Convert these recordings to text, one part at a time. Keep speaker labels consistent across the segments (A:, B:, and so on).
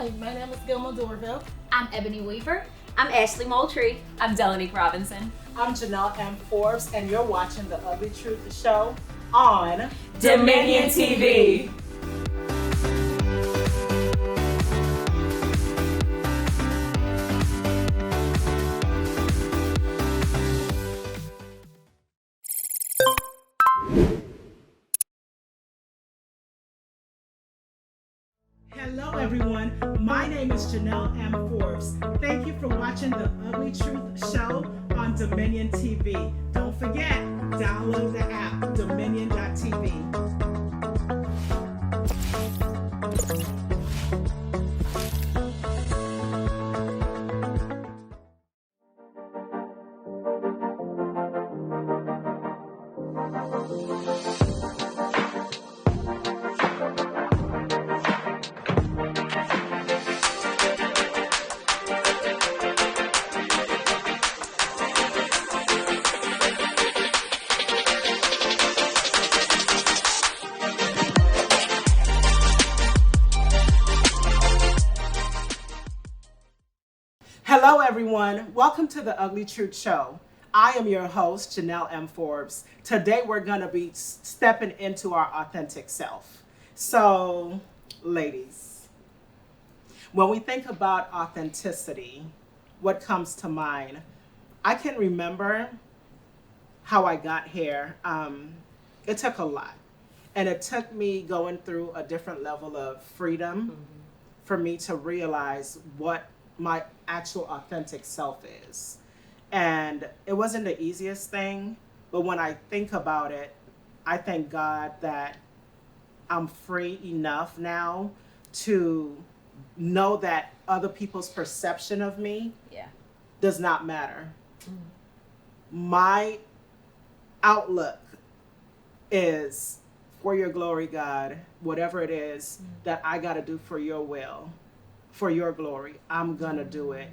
A: Hi, my name is Gilma Dorville.
B: I'm Ebony Weaver.
C: I'm Ashley Moultrie.
D: I'm Delanique Robinson.
E: I'm Janelle M. Forbes, and you're watching The Ugly Truth Show on
D: Dominion TV.
E: Hello, everyone. My name is Janelle M. Forbes. Thank you for watching The Ugly Truth Show on Dominion TV. Don't forget, download the app, dominion.tv. Hello, everyone. Welcome to The Ugly Truth Show. I am your host, Janelle M. Forbes. Today, we're going to be stepping into our authentic self. So, ladies, when we think about authenticity, what comes to mind? I can remember how I got here. It took a lot. And it took me going through a different level of freedom for me to realize what my actual authentic self is. And it wasn't the easiest thing, but when I think about it, I thank God that I'm free enough now to know that other people's perception of me does not matter. My outlook is for your glory, God, whatever it is that I got to do for your will, for your glory, I'm gonna do it.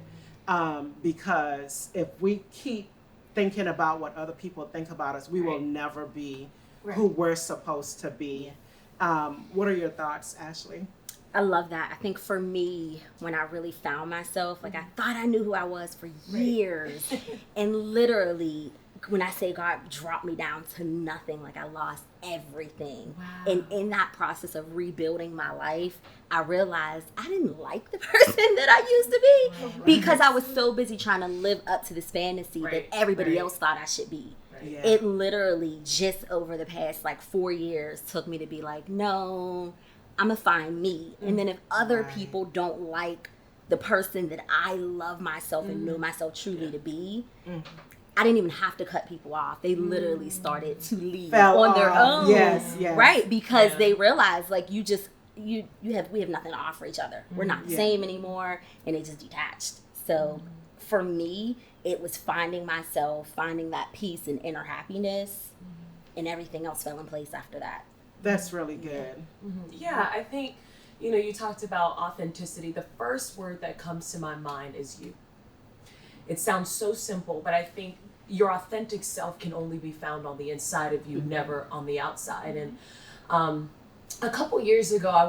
E: Because if we keep thinking about what other people think about us, we will never be who we're supposed to be. What are your thoughts, Ashley?
C: I love that. I think for me, when I really found myself, like I thought I knew who I was for years. And literally, when I say God dropped me down to nothing, like I lost everything. Wow. And in that process of rebuilding my life, I realized I didn't like the person that I used to be because I was so busy trying to live up to this fantasy that everybody else thought I should be. Yeah. It literally just over the past like 4 years took me to be like, no, I'm gonna find me. And then if other people don't like the person that I love myself and know myself truly to be, I didn't even have to cut people off. They literally started to leave on their own.
E: Yes.
C: Right? Because they realized like we have nothing to offer each other. We're not the same anymore, and they just detached. So for me, it was finding myself, finding that peace and inner happiness, and everything else fell in place after that.
E: That's really good.
D: Yeah, I think, you talked about authenticity. The first word that comes to my mind is you. It sounds so simple, but I think your authentic self can only be found on the inside of you, never on the outside. And a couple years ago, I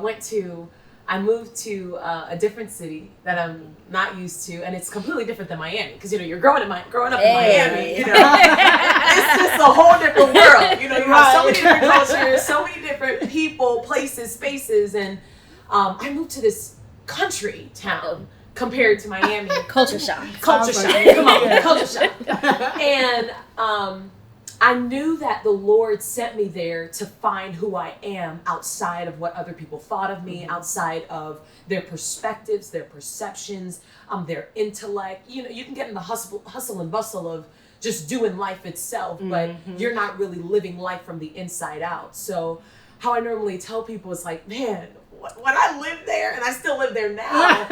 D: moved to a different city that I'm not used to, and it's completely different than Miami, because you're growing up in Miami, it's just a whole different world. You have so many different cultures, so many different people, places, spaces, and I moved to this country town compared to Miami.
C: Culture shock.
D: Come on, culture shock. And I knew that the Lord sent me there to find who I am outside of what other people thought of me, outside of their perspectives, their perceptions, their intellect. You can get in the hustle and bustle of just doing life itself, but you're not really living life from the inside out. So how I normally tell people is like, man, when I lived there, and I still live there now,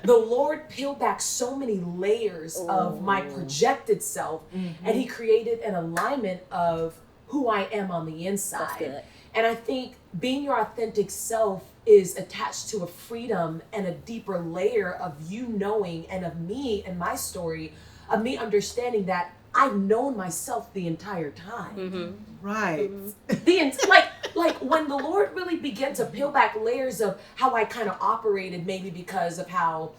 D: the Lord peeled back so many layers of my projected self, and He created an alignment of who I am on the inside.
C: That's good.
D: And I think being your authentic self is attached to a freedom and a deeper layer of you knowing, and of me and my story, of me understanding that I've known myself the entire time.
E: Right.
D: Like like when the Lord really began to peel back layers of how I kind of operated, maybe because of how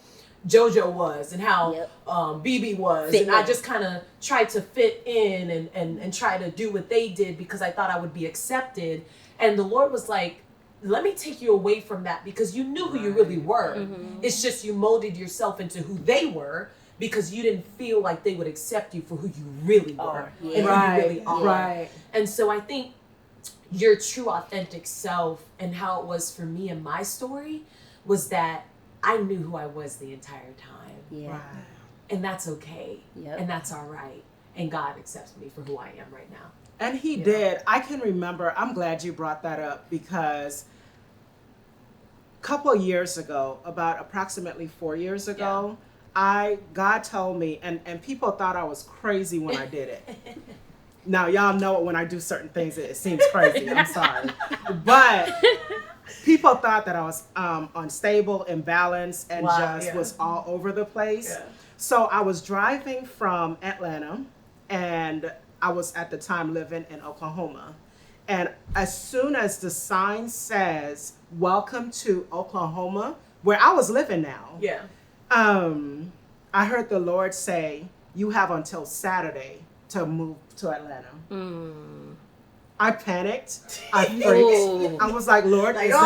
D: JoJo was and how BB was, and I just kind of tried to fit in and try to do what they did because I thought I would be accepted. And the Lord was like, let me take you away from that because you knew who you really were. Mm-hmm. It's just you molded yourself into who they were because you didn't feel like they would accept you for who you really were and who you really are. Right. And so I think your true authentic self and how it was for me in my story was that I knew who I was the entire time. Yeah. Right. And that's okay. Yep. And that's all right. And God accepts me for who I am right now.
E: And he did. I can remember, I'm glad you brought that up because a couple of years ago, about approximately 4 years ago, God told me, and people thought I was crazy when I did it. Now, y'all know when I do certain things, it seems crazy. I'm sorry. But people thought that I was unstable, imbalanced, and was all over the place. Yeah. So I was driving from Atlanta, and I was at the time living in Oklahoma. And as soon as the sign says, "Welcome to Oklahoma," where I was living now, I heard the Lord say, "You have until Saturday to move to Atlanta." Mm. I panicked. I freaked. I was like, "Lord, is this real?"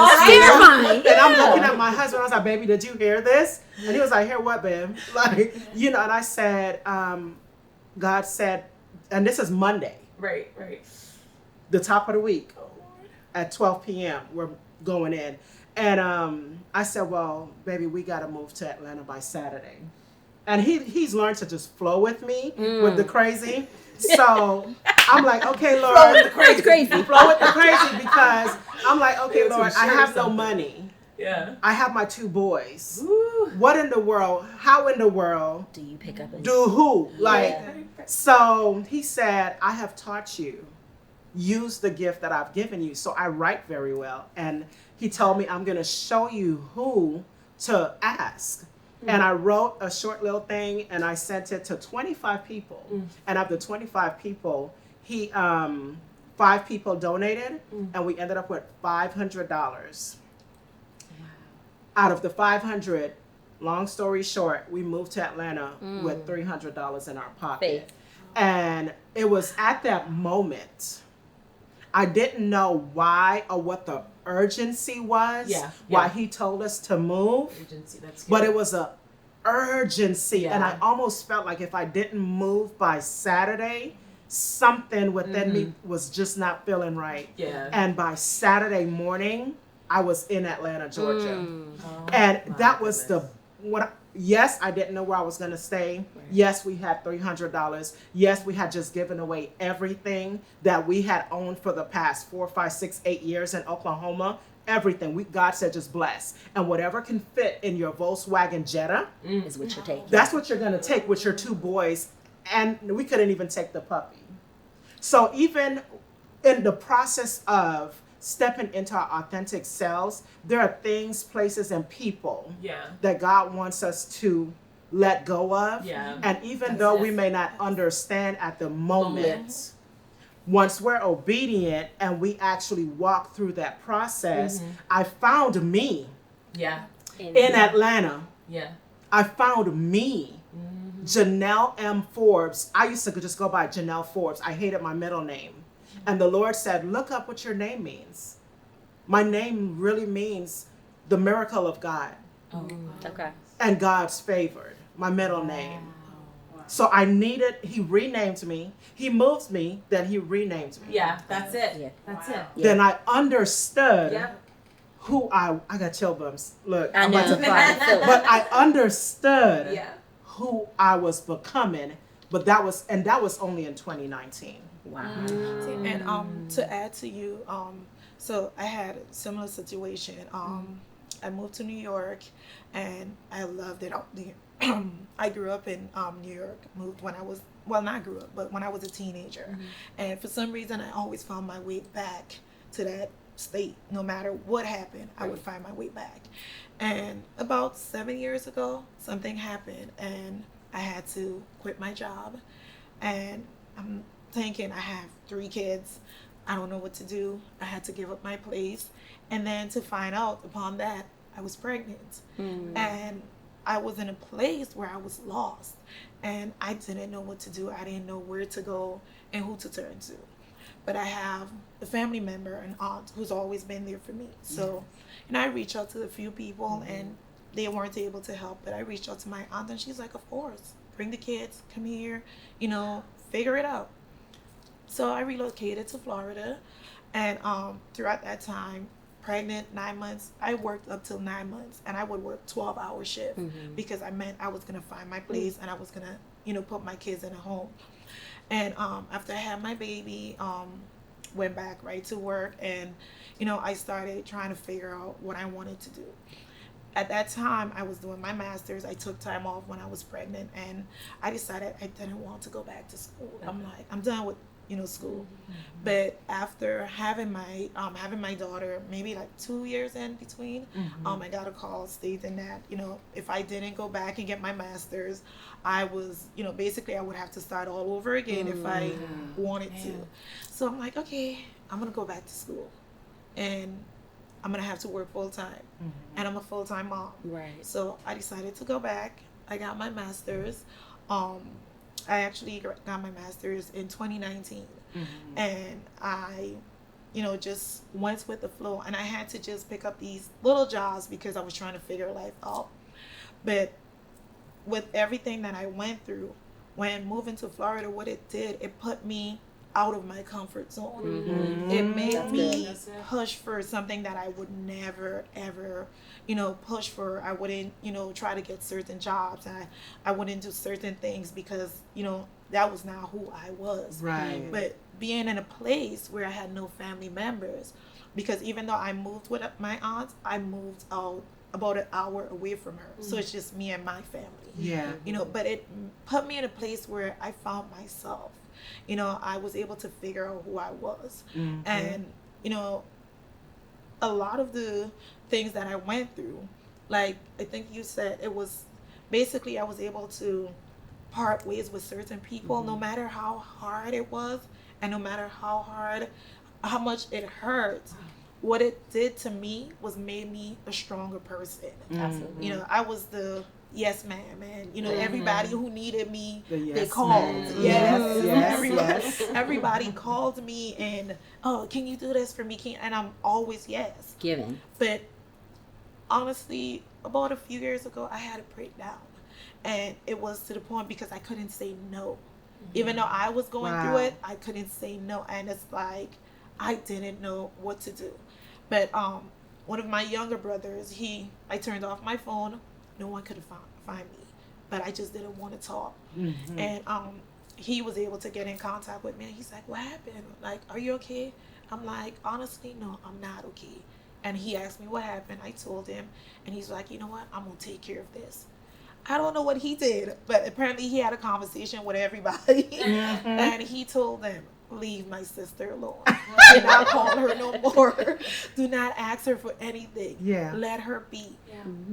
E: And I'm looking at my husband. I was like, "Baby, did you hear this?" And he was like, "Hear what, babe?" Like, and I said, God said, and this is Monday.
D: Right.
E: The top of the week at 12 p.m. we're going in. And I said, "Well, baby, we got to move to Atlanta by Saturday." And he's learned to just flow with me with the crazy. So I'm like, "Okay, Lord."
C: Flow with the crazy.
E: Flow with the crazy because I'm like, "Okay, Lord, I have no money. Yeah. I have my 2 boys. Ooh. What in the world? How in the world
C: do you pick up?
E: Do who? Like, so he said, "I have taught you. Use the gift that I've given you." So I write very well. And he told me, "I'm going to show you who to ask." And I wrote a short little thing and I sent it to 25 people. And of the 25 people, 5 people donated and we ended up with $500. Out of the 500, long story short, we moved to Atlanta with $300 in our pocket. And it was at that moment, I didn't know why or what the urgency was, why he told us to move. Urgency, that's good. But it was a urgency. And I almost felt like if I didn't move by Saturday, something within me was just not feeling right. Yeah. And by Saturday morning, I was in Atlanta, Georgia. And that was yes, I didn't know where I was going to stay. Right. Yes, we had $300. Yes, we had just given away everything that we had owned for the past 4, 5, 6, 8 years in Oklahoma. Everything. God said just bless. And whatever can fit in your Volkswagen Jetta
C: is what you're taking.
E: That's what you're going to take with your 2 boys. And we couldn't even take the puppy. So even in the process of stepping into our authentic selves, there are things, places, and people that God wants us to let go of. Yeah. And even though we may not understand at the moment, once we're obedient and we actually walk through that process, I found me in Atlanta. Yeah. I found me. Janelle M. Forbes. I used to just go by Janelle Forbes. I hated my middle name. And the Lord said, "Look up what your name means." My name really means the miracle of God. Oh, okay. And God's favored, my middle name. Wow. So he renamed me. He moved me, then he renamed me.
D: Yeah, that's it. Yeah. That's it.
E: Then I understood who I got chill bumps. Look, I'm about to fight. But I understood who I was becoming, but that was only in 2019.
A: Wow. And to add to you, so I had a similar situation. I moved to New York, and I loved it. I grew up in New York. Moved when I was not grew up, but when I was a teenager. And for some reason, I always found my way back to that state. No matter what happened, I would find my way back. And about 7 years ago, something happened, and I had to quit my job. And I'm thinking, I have 3 kids. I don't know what to do. I had to give up my place. And then to find out upon that, I was pregnant. And I was in a place where I was lost. And I didn't know what to do. I didn't know where to go and who to turn to. But I have a family member, an aunt, who's always been there for me. So, and I reached out to a few people and they weren't able to help. But I reached out to my aunt and she's like, of course, bring the kids, come here, figure it out. So I relocated to Florida, and throughout that time, pregnant, 9 months, I worked up till 9 months, and I would work 12-hour shift because I meant I was gonna find my place and I was gonna, put my kids in a home. And after I had my baby, went back right to work, and I started trying to figure out what I wanted to do. At that time, I was doing my master's. I took time off when I was pregnant, and I decided I didn't want to go back to school. I'm like, I'm done with school. But after having my daughter, maybe like 2 years in between, I got a call stating that if I didn't go back and get my master's, I was basically I would have to start all over again if I wanted to. So I'm like, okay, I'm gonna go back to school, and I'm gonna have to work full time, and I'm a full time mom.
C: Right.
A: So I decided to go back. I got my master's. I actually got my master's in 2019, and I, just went with the flow. And I had to just pick up these little jobs because I was trying to figure life out. But with everything that I went through, when moving to Florida, what it did, it put me out of my comfort zone. It made me push for something that I would never ever push for. I wouldn't try to get certain jobs, and I wouldn't do certain things because that was not who I was.
E: Right.
A: But being in a place where I had no family members, because even though I moved with my aunt, I moved out about an hour away from her, so it's just me and my family. But it put me in a place where I found myself. I was able to figure out who I was. And, a lot of the things that I went through, like I think you said, it was basically I was able to part ways with certain people, no matter how hard it was, and no matter how much it hurt. What it did to me was made me a stronger person.
D: Absolutely.
A: I was the yes ma'am, and everybody who needed me, they called.
E: Man. Yes.
A: Everybody called me and, oh, can you do this for me? And I'm always yes.
C: Given.
A: But honestly, about a few years ago, I had a breakdown, and it was to the point because I couldn't say no. Even though I was going through it, I couldn't say no, and it's like I didn't know what to do. But one of my younger brothers, I turned off my phone. No one could find me, but I just didn't want to talk. And he was able to get in contact with me, and he's like, what happened? Like, are you okay? I'm like, honestly, no, I'm not okay. And he asked me what happened. I told him, and he's like, you know what? I'm going to take care of this. I don't know what he did, but apparently he had a conversation with everybody, and he told them, leave my sister alone. Do not call her no more. Do not ask her for anything. Let her be.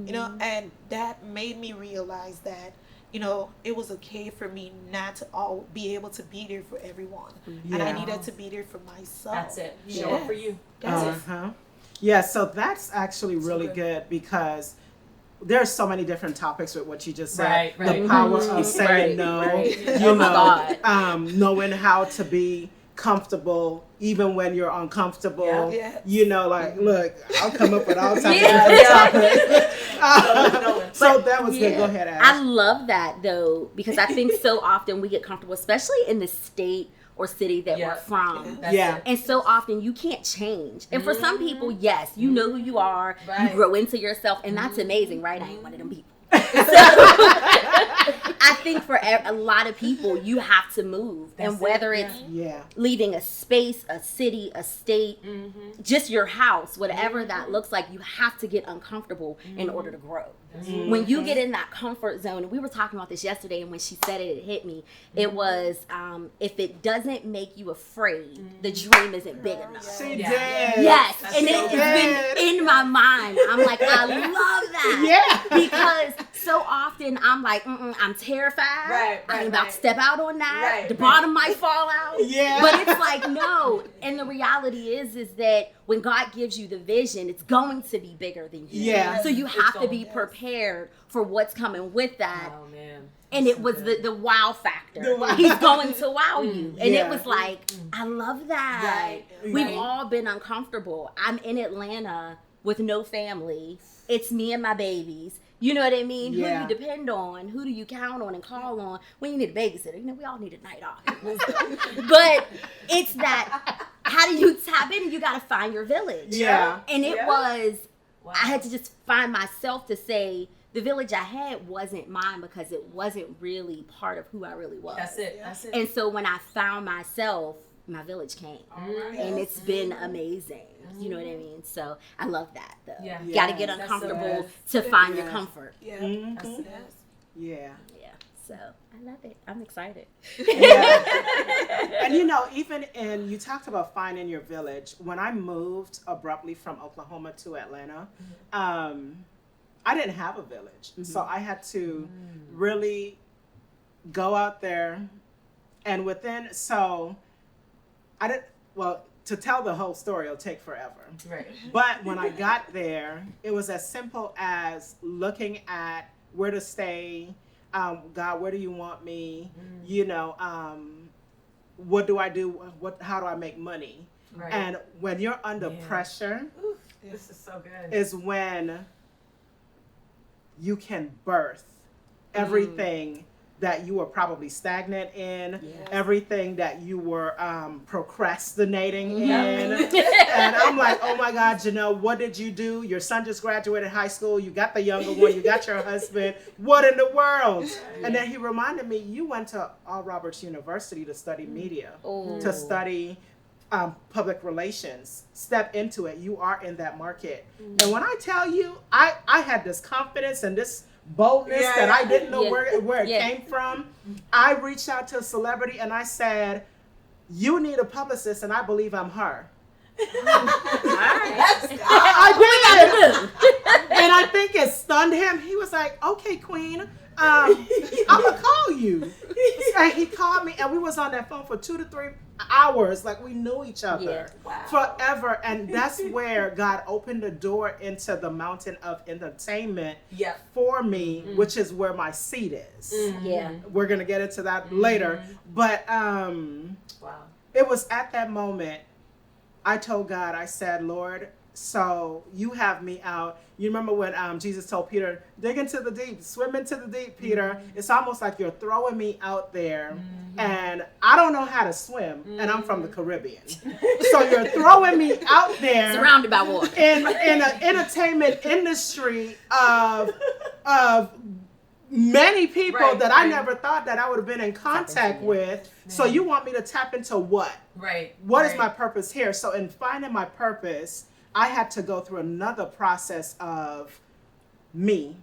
A: And that made me realize that it was okay for me not to all be able to be there for everyone, and I needed to be there for myself.
D: That's it. Show up for you.
A: That's
E: it. Yeah, so that's actually really good because there's so many different topics with what you just said.
D: Right.
E: The power of saying no, knowing how to be comfortable even when you're uncomfortable. Look, I'll come up with all types of different topics. So that was good. Go ahead, Ash.
C: I love that though, because I think so often we get comfortable, especially in the state or city that we're from. And so often you can't change. And for some people, yes, you know who you are, you grow into yourself, and that's amazing, right? I ain't one of them people. I think for a lot of people, you have to move. And whether it's leaving a space, a city, a state, just your house, whatever that looks like, you have to get uncomfortable in order to grow. When you get in that comfort zone, and we were talking about this yesterday, and when she said it, it hit me. It was, if it doesn't make you afraid, the dream isn't big enough.
E: She did.
C: Yes, and it's been in my mind. I'm like, I love that. Because so often I'm like, I'm terrified.
D: Right,
C: I'm
D: right,
C: about to
D: right.
C: step out on that.
D: Right,
C: the
D: right.
C: bottom might fall out.
E: Yeah.
C: But it's like, no. And the reality is that when God gives you the vision, it's going to be bigger than you.
E: Yeah.
C: So you
D: It's
C: have to
D: going-
C: be prepared for what's coming with that.
D: Oh man.
C: And
D: That's
C: it
D: so
C: was
D: good.
C: the wow factor.
E: The wow.
C: He's going to wow you. And
E: Yeah.
C: it was like, I love that.
D: Right,
C: We've
D: right.
C: all been uncomfortable. I'm in Atlanta with no family. It's me and my babies. You know what I mean?
E: Yeah.
C: Who do you depend on? Who do you count on and call on when you need a babysitter? You know, we all need a night off. But it's that, how do you tap in? You got to find your village.
E: Yeah.
C: And it
D: Yeah.
C: was,
D: Wow.
C: I had to just find myself to say, the village I had wasn't mine because it wasn't really part of who I really was.
D: That's it. That's it.
C: And so when I found myself, my village came. And it's been amazing. You know what I mean? So I love that though.
D: Yeah.
C: You gotta get
D: That's so
C: uncomfortable
D: good.
C: to find your
E: Yeah.
C: comfort.
A: Yeah.
E: Mhm.
D: That's it.
A: Yes.
E: Yeah.
C: Yeah. So I love it. I'm excited.
E: Yeah. And even you talked about finding your village. When I moved abruptly from Oklahoma to Atlanta, I didn't have a village. So I had to really go out there and to tell the whole story, it'll take forever.
D: Right.
E: But when I got there, it was as simple as looking at where to stay. God, where do you want me? What do I do? How do I make money?
D: Right.
E: And when you're under
D: Yeah.
E: pressure,
D: Ooh, this is so good.
E: is when you can birth everything that you were probably stagnant in, everything that you were procrastinating in. And I'm like, oh my God, Janelle, what did you do? Your son just graduated high school. You got the younger one. You got your husband. What in the world? And then he reminded me, you went to All Roberts University to study media, to study public relations. Step into it. You are in that market. And when I tell you, I had this confidence and this boldness that I didn't know where it came from. I reached out to a celebrity and I said, you need a publicist, and I believe I'm her. I did. And I think it stunned him. He was like, okay, Queen, I'm gonna call you. And he called me, and we was on that phone for 2 to 3 hours, like we knew each other forever. And that's where God opened the door into the mountain of entertainment for me, which is where my seat is.
C: Yeah.
E: We're gonna get into that later. But it was at that moment I told God, I said, Lord, so you have me out. You remember when Jesus told Peter, dig into the deep, swim into the deep, Peter. It's almost like you're throwing me out there and I don't know how to swim, and I'm from the Caribbean. So you're throwing me out there
C: Surrounded by water.
E: in an entertainment industry of many people that I never thought that I would have been in contact with. So you want me to tap into what?
D: Right.
E: What is my purpose here? So in finding my purpose, I had to go through another process of me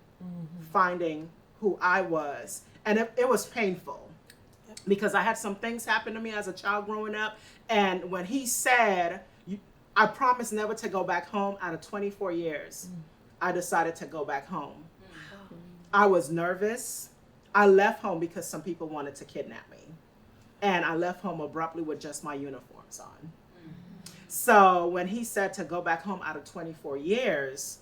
E: finding who I was. And it was painful because I had some things happen to me as a child growing up. And when he said, I promised never to go back home, out of 24 years, I decided to go back home. I was nervous. I left home because some people wanted to kidnap me. And I left home abruptly with just my uniforms on. So when he said to go back home out of 24 years,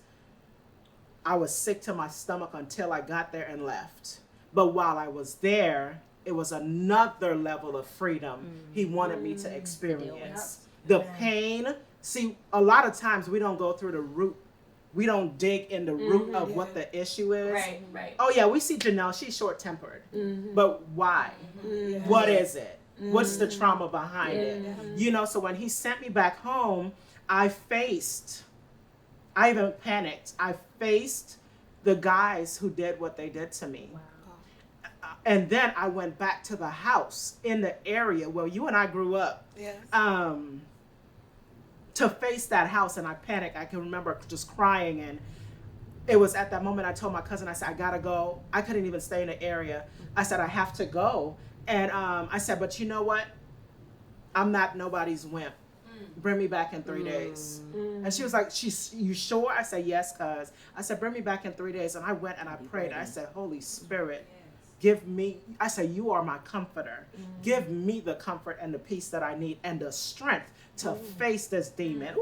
E: I was sick to my stomach until I got there and left. But while I was there, it was another level of freedom he wanted me to experience. The pain. See, a lot of times we don't go through the root. We don't dig in the root of what the issue is.
D: Right, right.
E: Oh yeah, we see Janelle, she's short-tempered. But why? What is it? What's the trauma behind it? You know, so when he sent me back home, I even panicked. I faced the guys who did what they did to me. And then I went back to the house in the area where you and I grew up. To face that house, and I panicked. I can remember just crying, and it was at that moment I told my cousin, I said, I gotta go. I couldn't even stay in the area. I said, I have to go. And I said, but you know what? I'm not nobody's wimp. bring me back in 3 days. And she was like, you sure? I said, yes, cuz. I said, bring me back in 3 days. And I went and I prayed. I said, Holy Spirit, give me, I said, you are my comforter. Give me the comfort and the peace that I need and the strength to face this demon.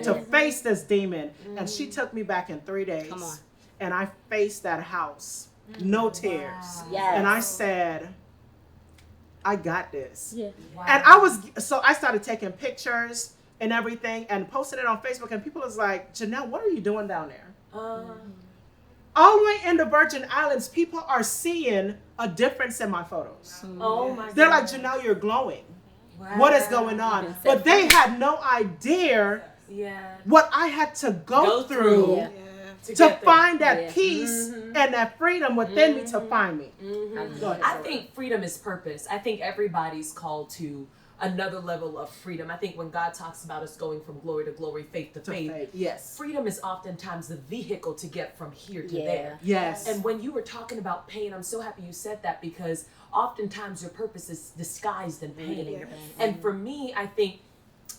E: To face this demon. And she took me back in 3 days.
C: Come on.
E: And I faced that house. No tears.
C: Yes.
E: And I said, I got this.
C: Yeah.
D: Wow.
E: And I started taking pictures and everything and posted it on Facebook, and people was like, Janelle, what are you doing down there? All the way in the Virgin Islands, people are seeing a difference in my photos.
D: Oh my God.
E: They're like, Janelle, you're glowing.
D: Wow.
E: What is going on? But they had no idea what I had to go through
C: Yeah.
E: to find that
C: Yeah.
E: peace and that freedom within me to find me. Go ahead,
D: I
E: Sarah.
D: think freedom is purpose. I think everybody's called to another level of freedom. I think when God talks about us going from glory to glory, faith to faith,
E: Yes.
D: freedom is oftentimes the vehicle to get from here to
C: Yeah.
D: there.
E: Yes.
D: And when you were talking about pain, I'm so happy you said that, because oftentimes your purpose is disguised in pain. And for me, I think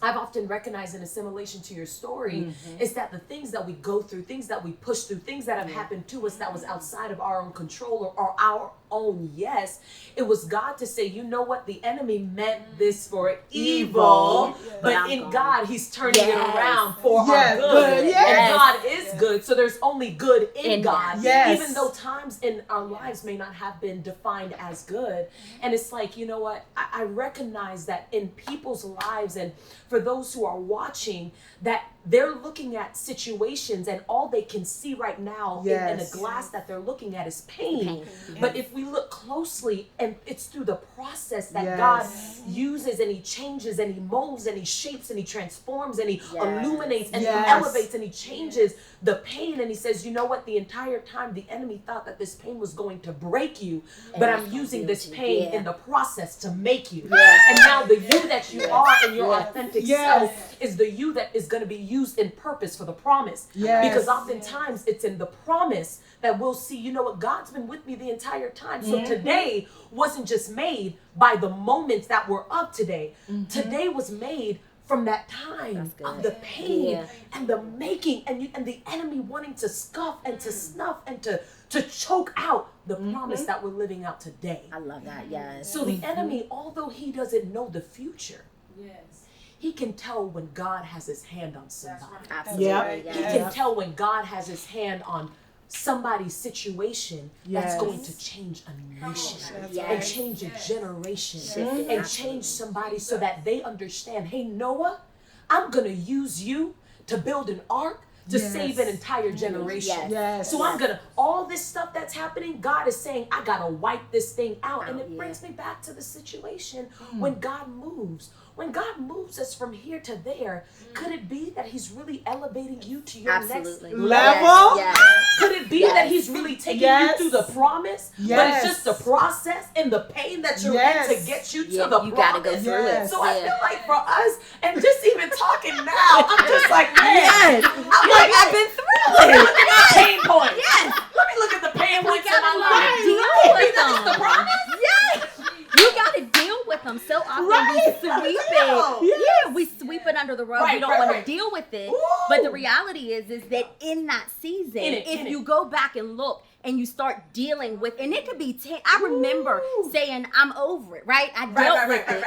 D: I've often recognized in assimilation to your story is that the things that we go through, things that we push through, things that have happened to us that was outside of our own control or our own, yes, it was God to say, you know what, the enemy meant this for evil, but
C: I'm
D: in
C: gone.
D: God, he's turning it
C: Yes.
D: around for
E: Yes,
D: our good.
E: good, yes.
D: And God is good, so there's only good in
C: In
D: God,
C: God.
E: Yes.
D: even though times in our lives may not have been defined as good. And it's like, you know what, I recognize that in people's lives, and for those who are watching, that they're looking at situations and all they can see right now in the glass that they're looking at is pain. But if we look closely, and it's through the process that God uses, and he changes and he molds and he shapes and he transforms and he illuminates and he elevates and he changes the pain. And he says, you know what, the entire time the enemy thought that this pain was going to break you, but I'm using this pain in the process to make you. And now the you that you are in your authentic self is the you that is going to be used in purpose for the promise. Because oftentimes it's in the promise that we'll see, you know what, God's been with me the entire time. So today wasn't just made by the moments that were of today. Today was made from that time of the pain and the making and the enemy wanting to scuff and to snuff and to choke out the promise that we're living out today.
C: I love that. Yes.
D: So the enemy, although he doesn't know the future, he can tell when God has his hand on somebody.
C: Absolutely.
E: Yep.
D: He can tell when God has his hand on somebody's situation that's going to change a nation and change a generation and change somebody so that they understand, hey, Noah, I'm going to use you to build an ark to save an entire generation. So I'm going to, all this stuff that's happening, God is saying, I got to wipe this thing out. And it brings me back to the situation when God moves. When God moves us from here to there, could it be that he's really elevating you to your next
E: level?
D: Could it be that he's really taking you through the promise? But it's just the process and the pain that you're in to get you to the promise.
C: You gotta go through it.
D: So I feel like for us, and just even talking now, I'm just like, man, I'm like, I've been through it. Look at my pain points. Let me look at the pain points in my life.
C: Deal with
D: That's the
C: them.
D: promise.
C: You gotta deal with them. So often we sweep it. We sweep it under the rug. We don't want to deal with it. But the reality is that in that season, if you go back and look and you start dealing with, and it could be, I remember saying, I'm over it, right? I dealt with it.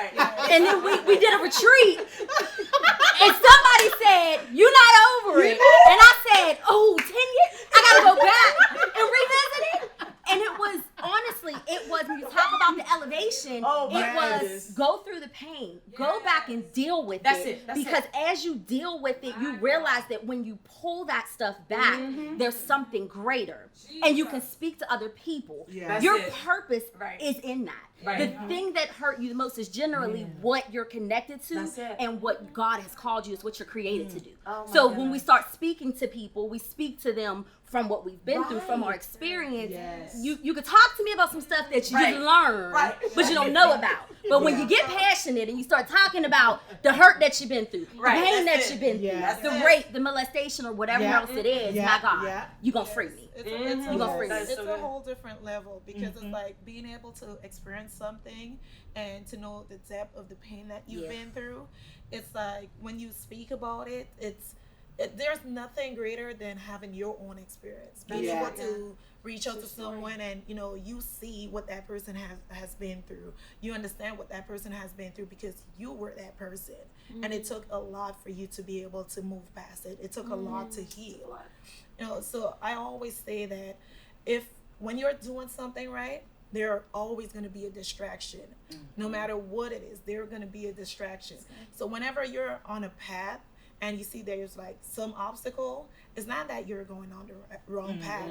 C: And then we did a retreat. And somebody said, you're not over it. And I said, 10 years? I gotta go back and revisit it. And it was, honestly, when you talk about the elevation, it was go through the pain, go back and deal with it. Because as you deal with it, you realize that when you pull that stuff back, there's something greater. And you can speak to other people. Your purpose is in that. The thing that hurt you the most is generally what you're connected to and what God has called you is what you're created to do. So when we start speaking to people, we speak to them from what we've been through, from our experience. You could talk to me about some stuff that you didn't learn, but you don't know about. But when you get passionate and you start talking about the hurt that you've been through, the pain that you've been through, the rape, the molestation, or whatever else it is, my God, you're going to free me.
A: It's a whole different level because it's like being able to experience something and to know the depth of the pain that you've been through it's like when you speak about it, there's nothing greater than having your own experience, being
E: Yeah.
A: able to reach out
D: True
A: to
D: story.
A: someone, and you see what that person has been through. You understand what that person has been through because you were that person, and it took a lot for you to be able to move past it. It took a lot to heal. So I always say that if when you're doing something right, there are always going to be a distraction. No matter what it is, there's going to be a distraction. So whenever you're on a path and you see there's like some obstacle, it's not that you're going on the wrong path.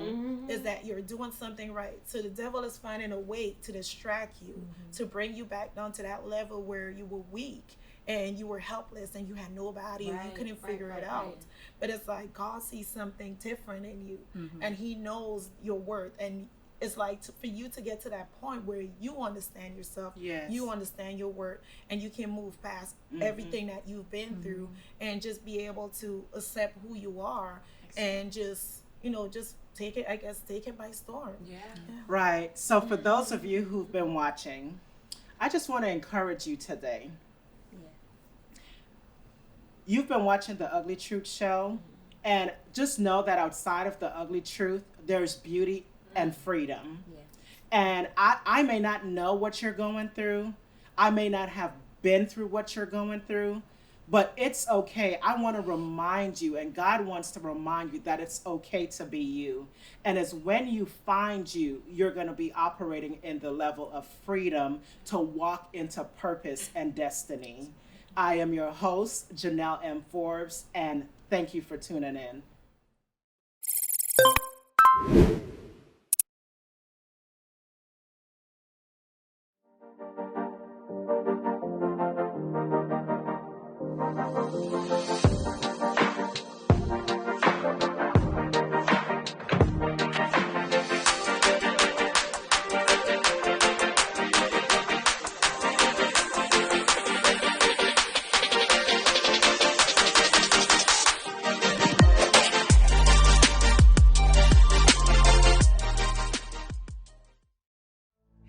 A: It's that you're doing something right. So the devil is finding a way to distract you, to bring you back down to that level where you were weak and you were helpless and you had nobody and you couldn't figure it out. But it's like God sees something different in you, and he knows your worth. And it's like for you to get to that point where you understand yourself, you understand your worth, and you can move past everything that you've been through and just be able to accept who you are and just take it by storm.
E: Right. So for those of you who've been watching, I just want to encourage you today. You've been watching The Ugly Truth Show, and just know that outside of the ugly truth, there's beauty and freedom. And I may not know what you're going through. I may not have been through what you're going through, but it's okay. I want to remind you, and God wants to remind you that it's okay to be you. And it's when you find you're going to be operating in the level of freedom to walk into purpose and destiny. I am your host, Janelle M. Forbes, and thank you for tuning in.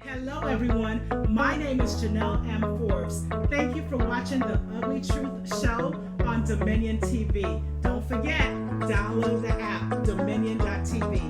E: Hello, everyone. My name is Janelle M. Forbes. Thank you for watching The Ugly Truth Show on Dominion TV. Don't forget, download the app, dominion.tv.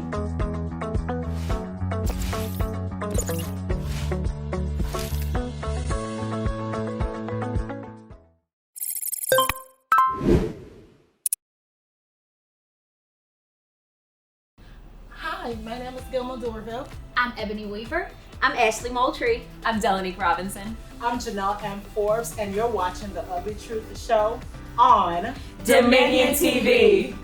A: Hi, my name is Gilma Dorville.
B: I'm Ebony Weaver.
C: I'm Ashley Moultrie.
D: I'm Delanique Robinson.
E: I'm Janelle M. Forbes, and you're watching The Ugly Truth Show on
D: Dominion TV.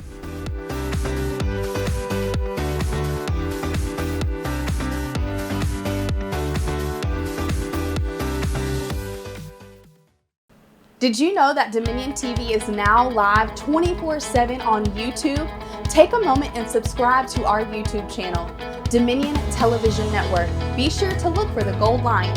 B: Did you know that Dominion TV is now live 24/7 on YouTube? Take a moment and subscribe to our YouTube channel, Dominion Television Network. Be sure to look for the gold line.